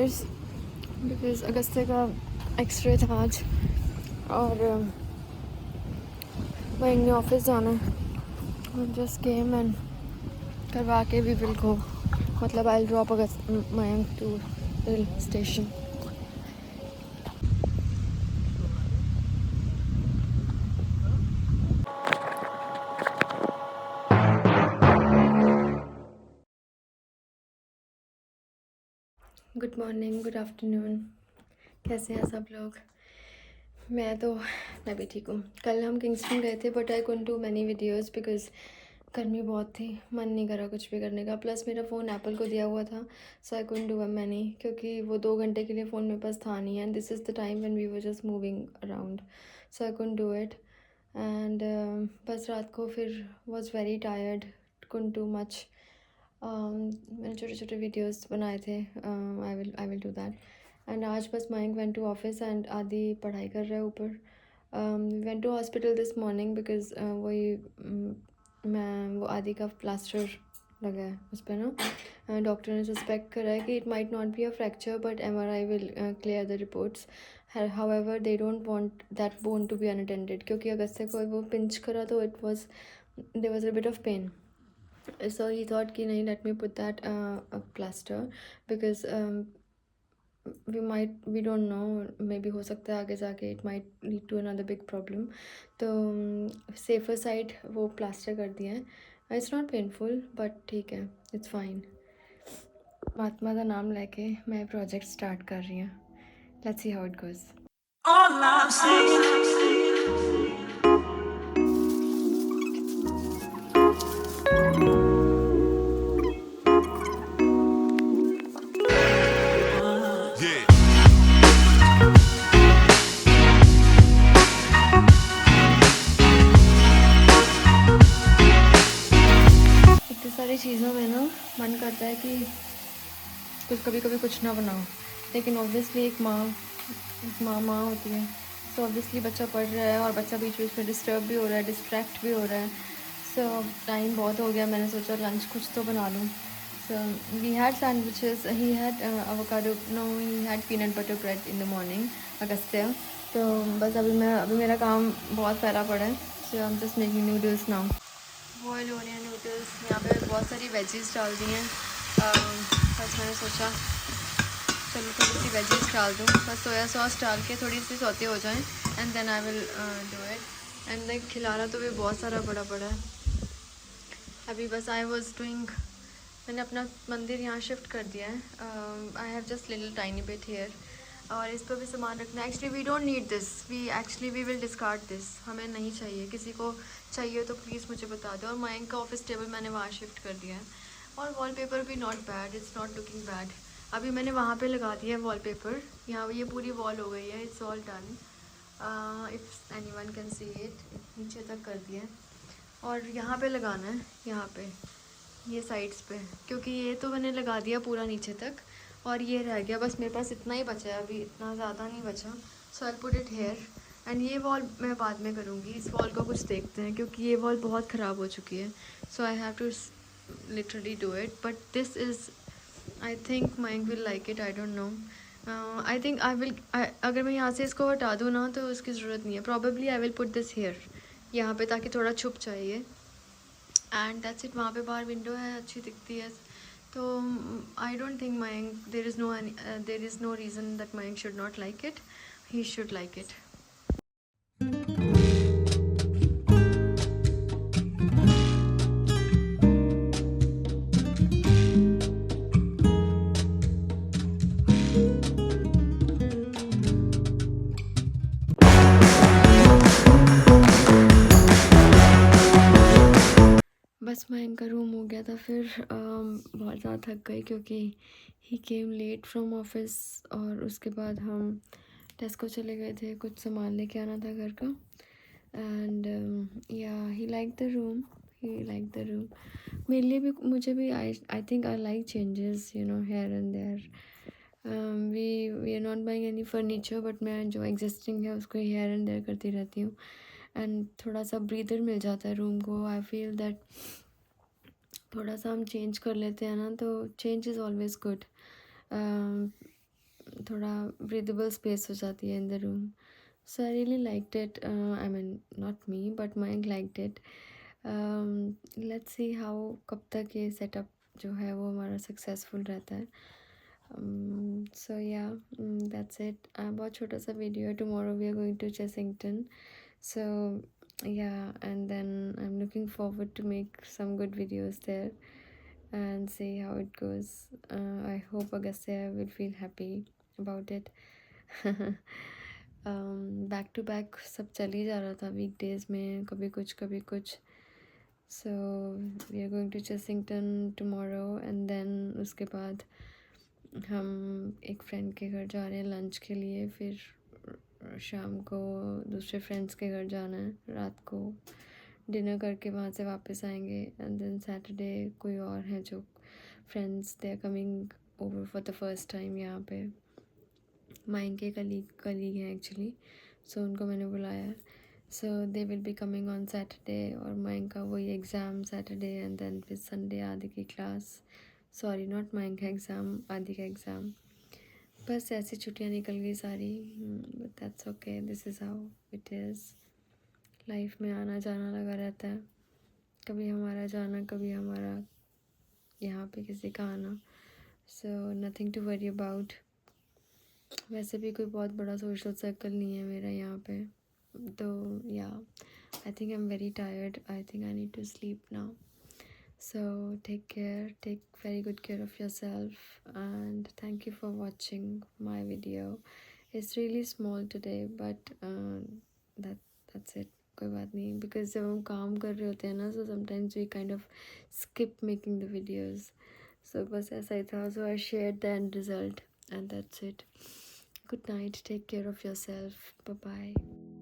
Doctors because Agastya का x ray था आज और मयंक ने ऑफिस जाना है। जस्ट केम एंड करवा के वी विल गो, मतलब I will drop Mayank to rail station. Good morning, good afternoon, कैसे हैं सब लोग? मैं भी ठीक हूँ। कल हम किंगस्टन गए थे but I couldn't do many videos because गर्मी बहुत थी, मन नहीं करा कुछ भी करने का। प्लस मेरा फ़ोन एप्पल को दिया हुआ था, सो आई कुडंट डू मैनी, क्योंकि वो 2 घंटे के लिए फ़ोन मेरे पास था नहीं and this is the time when we were just moving around, so I couldn't do it. And बस रात को फिर was very tired, couldn't do much. मैंने छोटे छोटे वीडियोज़ बनाए थे, I will do that. And आज बस Mayank went to office and Adi पढ़ाई कर रहा है ऊपर। Went to hospital this morning because वो आदि का प्लास्टर लगा है उस पर ना। डॉक्टर ने सस्पेक्ट करा है कि it might not be a fracture but MRI will clear the reports. However they don't want that bone to be unattended, क्योंकि अगस्त को वो पिंच करा तो there was a bit of pain, so he thought कि नहीं, let me put that plaster because we don't know, maybe हो सकता है आगे जाके it might lead to another big problem, तो safer side वो plaster कर दिया है। it's not painful but ठीक है, it's fine। महात्मा का नाम लेके मैं प्रोजेक्ट स्टार्ट कर रही हूँ, let's see how it goes। All I'm saying इतनी सारी चीज़ों में ना मन करता है कि कभी कभी कुछ ना बनाओ, लेकिन ऑब्वियसली एक माँ होती है, सो ऑब्वियसली बच्चा पढ़ रहा है और बच्चा बीच बीच में डिस्टर्ब भी हो रहा है, डिस्ट्रैक्ट भी हो रहा है। सो टाइम बहुत हो गया, मैंने सोचा लंच कुछ तो बना लूँ। So we had sandwiches, he had avocado, no he had peanut butter bread in the morning, Agastya. तो बस अभी मेरा काम बहुत फैला पड़ा है, so I am just making noodles now. Boil हो रहे हैं नूडल्स, यहाँ पे बहुत सारी वेजीज डाल दी हैं। बस मैंने सोचा चलो थोड़ी सी वेजीज डाल दूँ, बस सोया सॉस डाल के थोड़ी सी सौते हो जाएं and then I will do it. And then खिलाना तो भी बहुत सारा बड़ा है। अभी बस आई वॉज डूइंग, मैंने अपना मंदिर यहाँ शिफ्ट कर दिया है। I have just little tiny bit here, और इस पर भी सामान रखना। Actually we don't need this, we will discard this, हमें नहीं चाहिए। किसी को चाहिए तो प्लीज़ मुझे बता दो। और मयंक का ऑफिस टेबल मैंने वहाँ शिफ्ट कर दिया है, और वॉलपेपर भी not bad, it's not looking bad. अभी मैंने वहाँ पे लगा दिया है वॉलपेपर, यहाँ ये पूरी वॉल हो गई है, it's all done. If anyone can see it, नीचे तक कर दिया है। और यहाँ पे लगाना है, यहाँ पे ये साइड्स पे, क्योंकि ये तो मैंने लगा दिया पूरा नीचे तक, और ये रह गया। बस मेरे पास इतना ही बचा है, अभी इतना ज़्यादा नहीं बचा, so I put it here. And ये वॉल मैं बाद में करूँगी, इस वॉल को कुछ देखते हैं, क्योंकि ये वॉल बहुत ख़राब हो चुकी है, so I have to literally do it. But this is, I think Mayank will like it, I don't know. I think अगर मैं यहाँ से इसको हटा दूँ ना तो उसकी ज़रूरत नहीं है। Probably I will put this here यहाँ पे, ताकि थोड़ा छुप जाए ये। And that's it. वहाँ पे बाहर विंडो है, अच्छी दिखती है, तो I don't think Mayank, there is no reason that Mayank should not like it, he should like it. बस मयंक का रूम हो गया था, फिर बहुत ज़्यादा थक गई क्योंकि ही केम लेट फ्रॉम ऑफिस, और उसके बाद हम टेस्को चले गए थे, कुछ सामान लेके आना था घर का। एंड या ही लाइक द रूम, मेरे लिए भी, मुझे भी, I think I like changes, you know, here and there. We are not buying any furniture, but मैं जो एग्जिस्टिंग है उसको हेयर एंड देयर करती रहती हूँ, एंड थोड़ा सा ब्रीदर मिल जाता है रूम को। आई फील दैट थोड़ा सा हम चेंज कर लेते हैं ना, तो चेंज इज़ ऑलवेज़ गुड। थोड़ा ब्रीदेबल स्पेस हो जाती है in the room. So I really liked it. I mean, not me, but Mayank liked it. Let's see how कब तक ये setup जो है वो हमारा successful रहता है. So yeah, that's it. बहुत छोटा सा वीडियो है. Tomorrow we are going to Chessington. So yeah, and then I'm looking forward to make some good videos there and see how it goes. I hope Agastya will feel happy about it. Back to back सब चल ही जा रहा था weekdays में, कभी कुछ. So we are going to Chessington tomorrow and then उसके बाद हम एक फ्रेंड के घर जा रहे हैं लंच के लिए. फिर शाम को दूसरे फ्रेंड्स के घर जाना है, रात को डिनर करके वहाँ से वापस आएंगे. एंड देन सैटरडे कोई और हैं जो friends, they are coming over for the first time यहाँ पे. माइन के कलीग हैं एक्चुअली, सो उनको मैंने बुलाया है. So they will be coming on Saturday और माइन का वही एग्ज़ाम सैटरडे एंड देन फिर संडे आदि की क्लास. सॉरी, नॉट माइन का एग्ज़ाम, आदि का एग्ज़ाम. बस ऐसी छुट्टियाँ निकल गई सारी. But that's okay, this is how it is. Life में आना जाना लगा रहता है, कभी हमारा जाना, कभी हमारा यहाँ पे किसी का आना. So nothing to worry about. वैसे भी कोई बहुत बड़ा सोशल सर्कल नहीं है मेरा यहाँ पे, तो या I think I am very tired. I think I need to sleep now. So take care, take very good care of yourself, and thank you for watching my video. It's really small today, but that's it. कोई बात नहीं, because जब हम काम कर रहे होते हैं ना, so sometimes we kind of skip making the videos. So बस ऐसा ही था. So I shared the end result, and that's it. Good night. Take care of yourself. Bye bye.